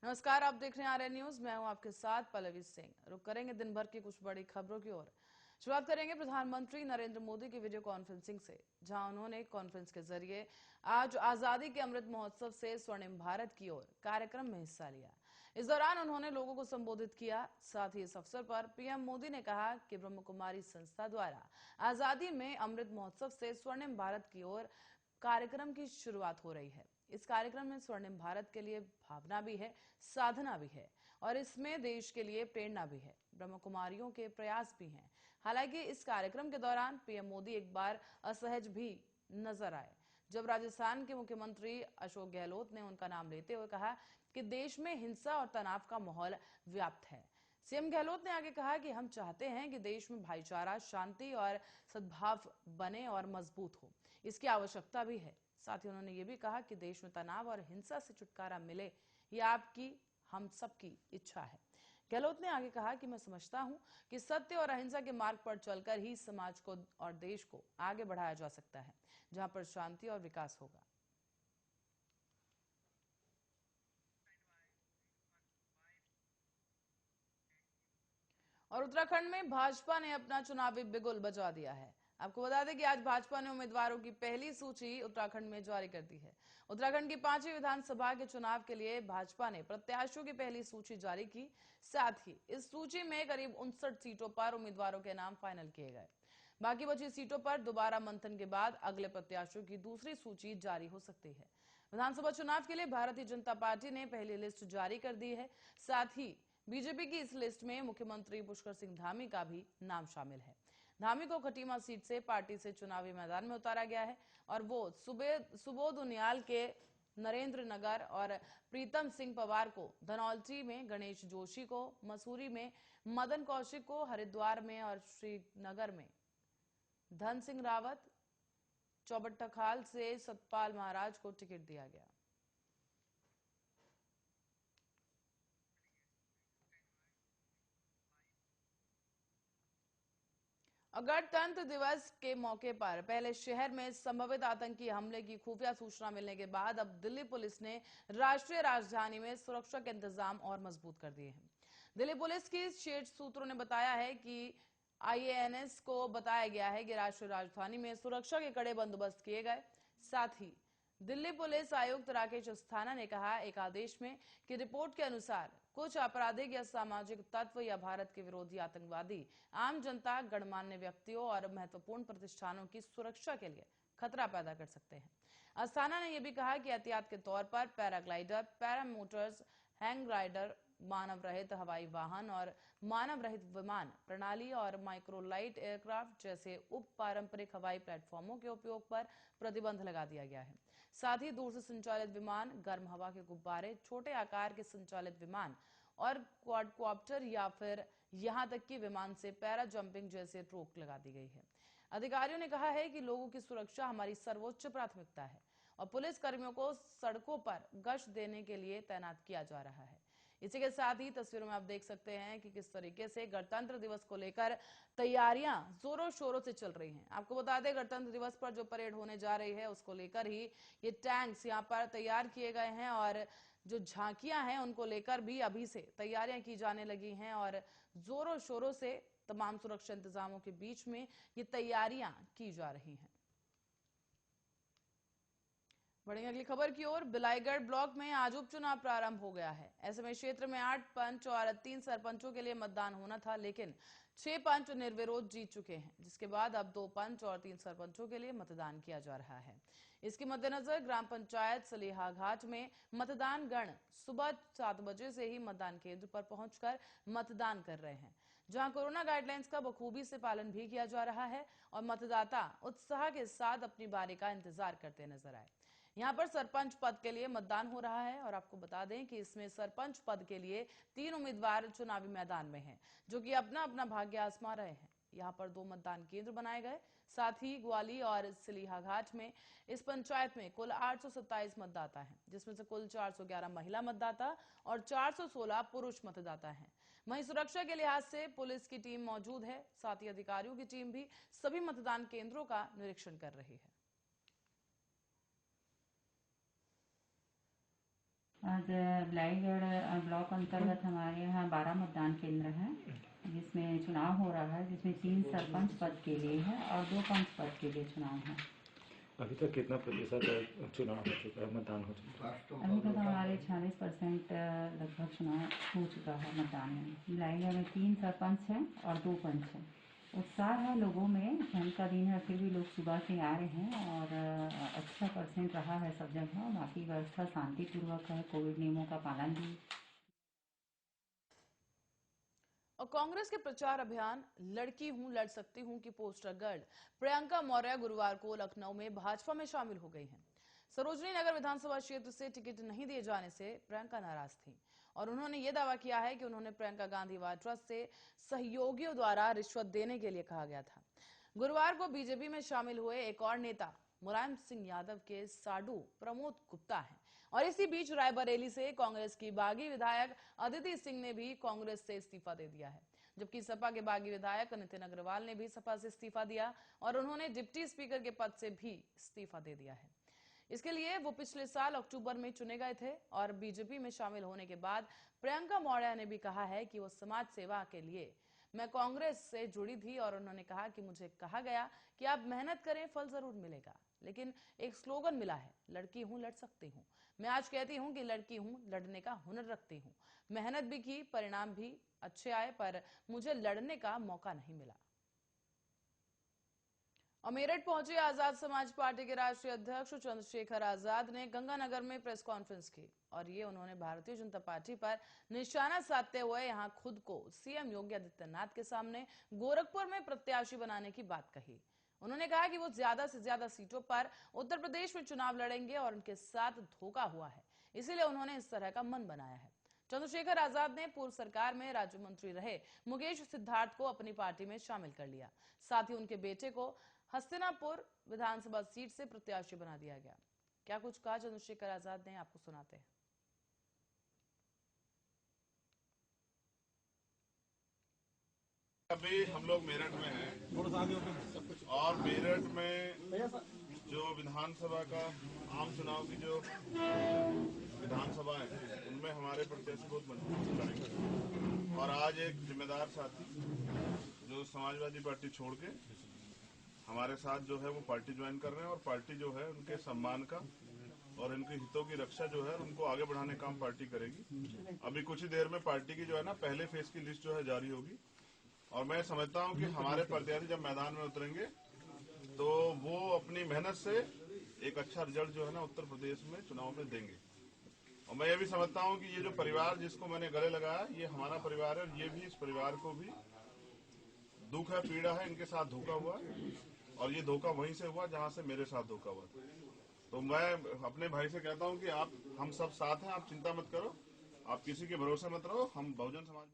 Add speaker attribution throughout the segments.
Speaker 1: नमस्कार, आप देख रहे हैं आरएन न्यूज। मैं हूं आपके साथ पल्लवी सिंह। रुक करेंगे दिन भर की कुछ बड़ी खबरों की ओर। शुरुआत करेंगे प्रधानमंत्री नरेंद्र मोदी की वीडियो कॉन्फ्रेंसिंग से, जहां उन्होंने कॉन्फ्रेंस के जरिए आज आजादी के अमृत महोत्सव से स्वर्णिम भारत की ओर कार्यक्रम में हिस्सा लिया। इस दौरान उन्होंने लोगों को संबोधित किया। साथ ही इस अवसर पर पीएम मोदी ने कहा कि ब्रह्म कुमारी संस्था द्वारा आजादी में अमृत महोत्सव से स्वर्णिम भारत की ओर कार्यक्रम की शुरुआत हो रही है। इस कार्यक्रम में स्वर्णिम भारत के लिए भावना भी है, साधना भी है और इसमें देश के लिए प्रेरणा भी है। ब्रह्म कुमारियों के प्रयास भी हैं। हालांकि इस कार्यक्रम के दौरान पीएम मोदी एक बार असहज भी नजर आए, जब राजस्थान के मुख्यमंत्री अशोक गहलोत ने उनका नाम लेते हुए कहा कि देश में हिंसा और तनाव का माहौल व्याप्त है। सीएम गहलोत ने आगे कहा कि हम चाहते हैं कि देश में भाईचारा, शांति और सद्भाव बने और मजबूत हो। इसकी आवश्यकता भी है। साथ ही उन्होंने ये भी कहा कि देश में तनाव और हिंसा से छुटकारा मिले, ये आपकी, हम सबकी इच्छा है। गहलोत ने आगे कहा कि मैं समझता हूं कि सत्य और अहिंसा के मार्ग पर चलकर ही समाज को और देश को आगे बढ़ाया जा सकता है, जहां पर शांति और विकास होगा। और उत्तराखंड में भाजपा ने अपना चुनावी बिगुल बजा दिया है। आपको बता दें कि आज भाजपा ने उम्मीदवारों की पहली सूची उत्तराखंड में जारी कर दी है। उत्तराखंड की 5वीं विधानसभा के चुनाव के लिए भाजपा ने प्रत्याशियों की पहली सूची जारी की। साथ ही इस सूची में करीब 59 सीटों पर उम्मीदवारों के नाम फाइनल किए गए। बाकी बची सीटों पर दोबारा मंथन के बाद अगले प्रत्याशियों की दूसरी सूची जारी हो सकती है। विधानसभा चुनाव के लिए भारतीय जनता पार्टी ने पहली लिस्ट जारी कर दी है। साथ ही बीजेपी की इस लिस्ट में मुख्यमंत्री पुष्कर सिंह धामी का भी नाम शामिल है। धामी को खटीमा सीट से पार्टी से चुनावी मैदान में उतारा गया है और वो सुबोध उनियाल के नरेंद्र नगर और प्रीतम सिंह पवार को धनौल्टी में, गणेश जोशी को मसूरी में, मदन कौशिक को हरिद्वार में और श्रीनगर में धन सिंह रावत, चौबट्टाखाल से सतपाल महाराज को टिकट दिया गया। गणतंत्र दिवस के मौके पर पहले शहर में संभवित आतंकी हमले की खुफिया सूचना मिलने के बाद अब दिल्ली पुलिस ने राष्ट्रीय राजधानी में सुरक्षा के इंतजाम और मजबूत कर दिए हैं। दिल्ली पुलिस की शीर्ष सूत्रों ने बताया है कि आईएएनएस को बताया गया है कि राष्ट्रीय राजधानी में सुरक्षा के कड़े बंदोबस्त किए गए। साथ ही दिल्ली पुलिस आयुक्त राकेश अस्थाना ने कहा एक आदेश में कि रिपोर्ट के अनुसार कुछ आपराधिक या सामाजिक तत्व या भारत के विरोधी आतंकवादी आम जनता, गणमान्य व्यक्तियों और महत्वपूर्ण प्रतिष्ठानों की सुरक्षा के लिए खतरा पैदा कर सकते हैं। अस्थाना ने यह भी कहा कि एहतियात के तौर पर पैराग्लाइडर, पैरामोटर्स, हैंग राइडर, मानव रहित हवाई वाहन और मानव रहित विमान प्रणाली और माइक्रोलाइट एयरक्राफ्ट जैसे उप पारंपरिक हवाई प्लेटफॉर्मों के उपयोग पर प्रतिबंध लगा दिया गया है। साथ ही दूर से संचालित विमान, गर्म हवा के गुब्बारे, छोटे आकार के संचालित विमान और क्वाडकॉप्टर या फिर यहां तक कि विमान से पैरा जंपिंग जैसे रोक लगा दी गई है। अधिकारियों ने कहा है कि लोगों की सुरक्षा हमारी सर्वोच्च प्राथमिकता है और पुलिस कर्मियों को सड़कों पर गश्त देने के लिए तैनात किया जा रहा है। इसी के साथ ही तस्वीरों में आप देख सकते हैं कि किस तरीके से गणतंत्र दिवस को लेकर तैयारियां जोरों शोरों से चल रही हैं। आपको बता दें, गणतंत्र दिवस पर जो परेड होने जा रही है उसको लेकर ही ये टैंक्स यहां पर तैयार किए गए हैं और जो झांकियां हैं उनको लेकर भी अभी से तैयारियां की जाने लगी हैं और जोरों शोरों से तमाम सुरक्षा इंतजामों के बीच में ये तैयारियां की जा रही हैं। बढ़ेंगे अगली खबर की ओर। बिलाईगढ़ ब्लॉक में आज उपचुनाव प्रारंभ हो गया है। ऐसे में क्षेत्र में 8 पंच और 3 सरपंचों के लिए मतदान होना था, लेकिन 6 पंच निर्विरोध जीत चुके हैं, जिसके बाद अब 2 पंच और 3 सरपंचों के लिए मतदान किया जा रहा है। इसके मद्देनजर ग्राम पंचायत सलीहा घाट में मतदान गण सुबह 7 बजे से ही मतदान केंद्र पर पहुंचकर मतदान कर रहे हैं, जहां कोरोना गाइडलाइंस का बखूबी से पालन भी किया जा रहा है और मतदाता उत्साह के साथ अपनी बारी का इंतजार करते नजर आए। यहां पर सरपंच पद के लिए मतदान हो रहा है और आपको बता दें कि इसमें सरपंच पद के लिए 3 उम्मीदवार चुनावी मैदान में हैं, जो कि अपना अपना भाग्य आजमा रहे हैं। यहां पर 2 मतदान केंद्र बनाए गए। साथ ही ग्वाली और सिलीहा घाट में इस पंचायत में कुल 827 मतदाता हैं, जिसमें से कुल 411 महिला मतदाता और 416 पुरुष मतदाता हैं। वहीं सुरक्षा के लिहाज से पुलिस की टीम मौजूद है। साथ ही अधिकारियों की टीम भी सभी मतदान केंद्रों का निरीक्षण कर रही है।
Speaker 2: आज बिलाईगढ़ ब्लॉक अंतर्गत हमारे यहाँ 12 मतदान केंद्र हैं जिसमें चुनाव हो रहा है, जिसमें 3 सरपंच पद के लिए है और 2 पंच पद के लिए चुनाव है।
Speaker 3: अभी तक कितना प्रतिशत चुनाव हो चुका है, मतदान हो चुका है?
Speaker 2: अभी तक हमारे 46% लगभग चुनाव हो चुका है मतदान में। बिलाईगढ़ में 3 सरपंच हैं और 2 पंच हैं। उत्साह है लोगों में, ठंड का दिन है फिर भी लोग सुबह से आ रहे हैं और अच्छा परसेंट रहा है सब जगह। बाकी व्यवस्था शांतिपूर्वक है, कोविड नियमों का पालन भी।
Speaker 1: और कांग्रेस के प्रचार अभियान लड़की हूं लड़ सकती हूं की पोस्टर गर्ल प्रियंका मौर्य गुरुवार को लखनऊ में भाजपा में शामिल हो गई हैं। सरोजनी नगर विधानसभा क्षेत्र से टिकट नहीं दिए जाने से प्रियंका नाराज थीं और उन्होंने ये दावा किया है कि उन्होंने प्रियंका गांधी वाड्रा से सहयोगियों द्वारा रिश्वत देने के लिए कहा गया था। गुरुवार को बीजेपी में शामिल हुए एक और नेता मुलायम सिंह यादव के साडू प्रमोद गुप्ता हैं और इसी बीच रायबरेली से कांग्रेस की बागी विधायक अदिति सिंह ने भी कांग्रेस से इस्तीफा दे दिया है, जबकि सपा के बागी विधायक नितिन अग्रवाल ने भी सपा से इस्तीफा दिया और उन्होंने डिप्टी स्पीकर के पद से भी इस्तीफा दे दिया है। इसके लिए वो पिछले साल अक्टूबर में चुने गए थे और बीजेपी में शामिल होने के बाद प्रियंका मौर्य ने भी कहा है कि वो समाज सेवा के लिए मैं कांग्रेस से जुड़ी थी और उन्होंने कहा कि मुझे कहा गया कि आप मेहनत करें, फल जरूर मिलेगा, लेकिन एक स्लोगन मिला है, लड़की हूं लड़ सकती हूं। मैं आज कहती हूं कि लड़की हूं, लड़ने का हुनर रखती हूं, मेहनत भी की, परिणाम भी अच्छे आए, पर मुझे लड़ने का मौका नहीं मिला। और मेरठ पहुंचे आजाद समाज पार्टी के राष्ट्रीय अध्यक्ष चंद्रशेखर आजाद ने गंगानगर में प्रेस कॉन्फ्रेंस की और ये उन्होंने भारतीय जनता पार्टी पर निशाना साधते हुए यहां खुद को सीएम योगी आदित्यनाथ के सामने गोरखपुर में प्रत्याशी बनाने की बात कही। उन्होंने कहा कि वो ज्यादा से ज्यादा सीटों पर उत्तर प्रदेश में चुनाव लड़ेंगे और उनके साथ धोखा हुआ है, इसीलिए उन्होंने इस तरह का मन बनाया है। चंद्रशेखर आजाद ने पूर्व सरकार में राज्य मंत्री रहे मुकेश सिद्धार्थ को अपनी पार्टी में शामिल कर लिया, साथ ही उनके बेटे को हस्तिनापुर विधानसभा सीट से प्रत्याशी बना दिया गया। क्या कुछ कहा चंद्रशेखर आजाद ने, आपको सुनाते हैं।
Speaker 4: अभी हम लोग मेरठ में हैं और मेरठ में जो विधानसभा का आम चुनाव की जो विधानसभा है उनमें हमारे प्रत्याशी बहुत मजबूत से लड़ेंगे और आज एक जिम्मेदार साथी जो समाजवादी पार्टी छोड़ के हमारे साथ जो है वो पार्टी ज्वाइन कर रहे हैं और पार्टी जो है उनके सम्मान का और इनके हितों की रक्षा जो है उनको आगे बढ़ाने का काम पार्टी करेगी। अभी कुछ ही देर में पार्टी की जो है ना पहले फेज की लिस्ट जो है जारी होगी और मैं समझता हूं कि हमारे प्रत्याशी जब मैदान में उतरेंगे तो वो अपनी मेहनत से एक अच्छा रिजल्ट जो है ना उत्तर प्रदेश में चुनाव में देंगे। और मैं ये भी समझता हूं कि ये जो परिवार जिसको मैंने गले लगाया ये हमारा परिवार है और ये भी इस परिवार को भी दुख है, पीड़ा है, इनके साथ धोखा हुआ और ये धोखा वहीं से हुआ जहां से मेरे साथ धोखा हुआ। तो मैं अपने भाई से कहता हूं कि आप हम सब साथ हैं, आप चिंता मत करो, आप किसी के भरोसे मत रहो, हम बहुजन समाज।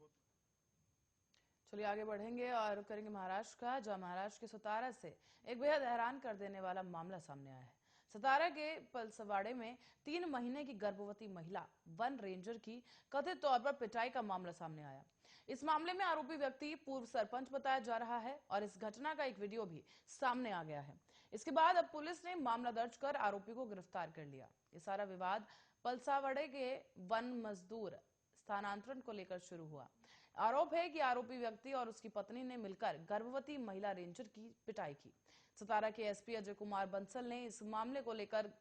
Speaker 1: चलिए आगे बढ़ेंगे और करेंगे महाराष्ट्र का, जहां महाराष्ट्र के सतारा से एक बेहद हैरान कर देने वाला मामला सामने आया है। सतारा के पलसवाड़े में 3 महीने की गर्भवती महिला वन रेंजर की कथित तौर पर पिटाई का मामला सामने आया। इस मामले में आरोपी व्यक्ति पूर्व सरपंच बताया जा रहा है और इस घटना का एक वीडियो भी सामने आ गया है। इसके बाद अब पुलिस ने मामला दर्ज कर आरोपी को गिरफ्तार कर लिया। ये सारा विवाद पलसावड़े के वन मजदूर स्थानांतरण को लेकर शुरू हुआ। आरोप है कि आरोपी व्यक्ति और उसकी पत्नी ने मिलकर गर्भवती महिला रेंजर की पिटाई की। सतारा के एसपी अजय कुमार बंसल ने इस मामले को लेकर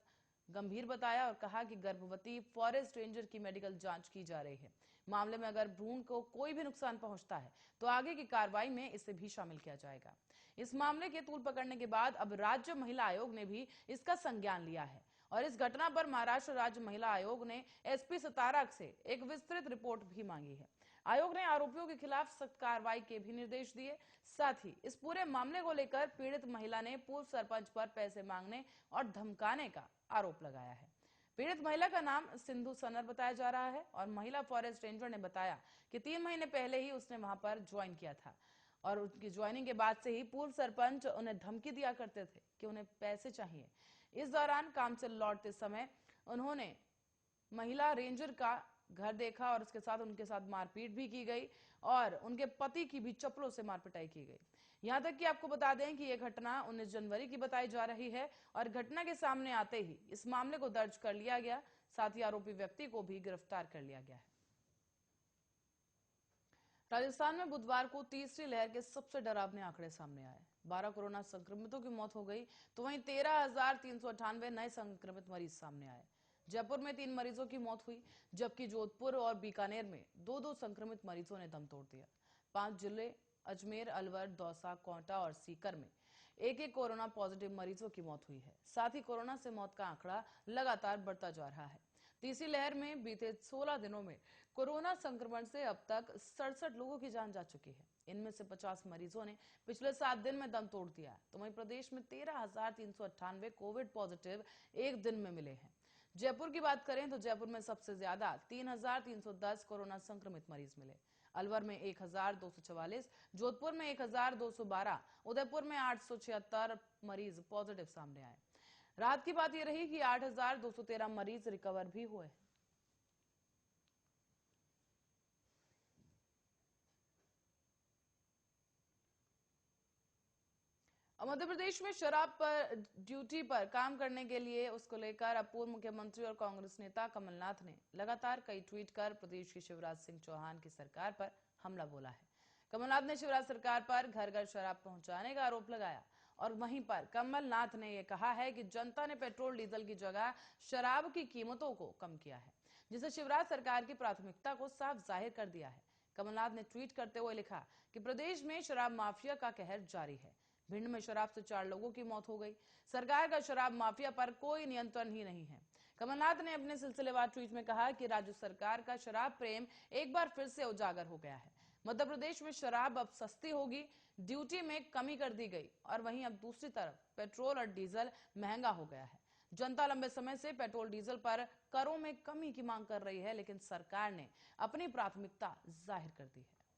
Speaker 1: गंभीर बताया और कहा कि गर्भवती फॉरेस्ट रेंजर की मेडिकल जांच की जा रही है। मामले में अगर भ्रूण को कोई भी नुकसान पहुंचता है तो आगे की कार्रवाई में इसे भी शामिल किया जाएगा। इस मामले के तूल पकड़ने के बाद अब राज्य महिला आयोग ने भी इसका संज्ञान लिया है और इस घटना पर महाराष्ट्र राज्य महिला आयोग ने एसपी सतारा से एक विस्तृत रिपोर्ट भी मांगी है। आयोग ने आरोपियों के खिलाफ सख्त कार्रवाई के भी निर्देश दिए। साथ ही इस पूरे मामले को लेकर पीड़ित महिला ने पूर्व सरपंच पर पैसे मांगने और धमकाने का आरोप लगाया है। पीड़ित महिला का नाम सिंधु सनर बताया जा रहा है और महिला फॉरेस्ट रेंजर ने बताया कि 3 महीने पहले ही उसने वहां पर ज्वाइन किया था और उनकी ज्वाइनिंग के बाद से ही पूर्व सरपंच उन्हें धमकी दिया करते थे कि उन्हें पैसे चाहिए। इस दौरान काम से लौटते समय उन्होंने महिला रेंजर का घर देखा और उसके साथ उनके साथ मारपीट भी की गई और उनके पति की भी चप्पलों से मारपिटाई की गई। यहां तक कि आपको बता दें कि यह घटना 19 जनवरी की बताई जा रही है और घटना के सामने आते ही इस मामले को दर्ज कर लिया गया। साथ ही आरोपी व्यक्ति को भी गिरफ्तार कर लिया गया है। राजस्थान में बुधवार को तीसरी लहर के सबसे डरावने आंकड़े सामने आए। 12 कोरोना संक्रमितों की मौत हो गई, तो वहीं 13,398 नए संक्रमित मरीज सामने आए। जयपुर में 3 मरीजों की मौत हुई, जबकि जोधपुर और बीकानेर में 2-2 संक्रमित मरीजों ने दम तोड़ दिया। 5 जिले अजमेर, अलवर, दौसा, कोंटा और सीकर में एक-एक कोरोना पॉजिटिव मरीजों की मौत हुई है। साथ ही कोरोना से मौत का आंकड़ा लगातार बढ़ता जा रहा है। तीसरी लहर में बीते 16 दिनों में कोरोना संक्रमण से अब तक 67 लोगों की जान जा चुकी है। इनमें से 50 मरीजों ने पिछले 7 दिन में दम तोड़ दिया। तो वहीं प्रदेश में 13,398 कोविड पॉजिटिव एक दिन में मिले हैं। जयपुर की बात करें तो जयपुर में सबसे ज्यादा 3,310 कोरोना संक्रमित मरीज मिले। अलवर में 1,244, जोधपुर में 1,212, उदयपुर में 876 मरीज पॉजिटिव सामने आए। राहत की बात यह रही कि 8,213 मरीज रिकवर भी हुए। मध्य प्रदेश में शराब पर ड्यूटी पर काम करने के लिए उसको लेकर अब पूर्व मुख्यमंत्री और कांग्रेस नेता कमलनाथ ने लगातार कई ट्वीट कर प्रदेश की शिवराज सिंह चौहान की सरकार पर हमला बोला है। कमलनाथ ने शिवराज सरकार पर घर घर शराब पहुंचाने का आरोप लगाया और वहीं पर कमलनाथ ने यह कहा है कि जनता ने पेट्रोल डीजल की जगह शराब की कीमतों को कम किया है, जिससे शिवराज सरकार की प्राथमिकता को साफ जाहिर कर दिया है। कमलनाथ ने ट्वीट करते हुए लिखा कि प्रदेश में शराब माफिया का कहर जारी है। भिंड में शराब से 4 लोगों की मौत हो गई। सरकार का शराब माफिया पर कोई नियंत्रण ही नहीं है। कमलनाथ ने अपने सिलसिलेवार ट्वीट में कहा कि राज्य सरकार का शराब प्रेम एक बार फिर से उजागर हो गया है। मध्य प्रदेश में शराब अब सस्ती होगी, ड्यूटी में कमी कर दी गई और वहीं अब दूसरी तरफ पेट्रोल और डीजल महंगा हो गया है। जनता लंबे समय से पेट्रोल डीजल पर करों में कमी की मांग कर रही है, लेकिन सरकार ने अपनी प्राथमिकता जाहिर कर दी है।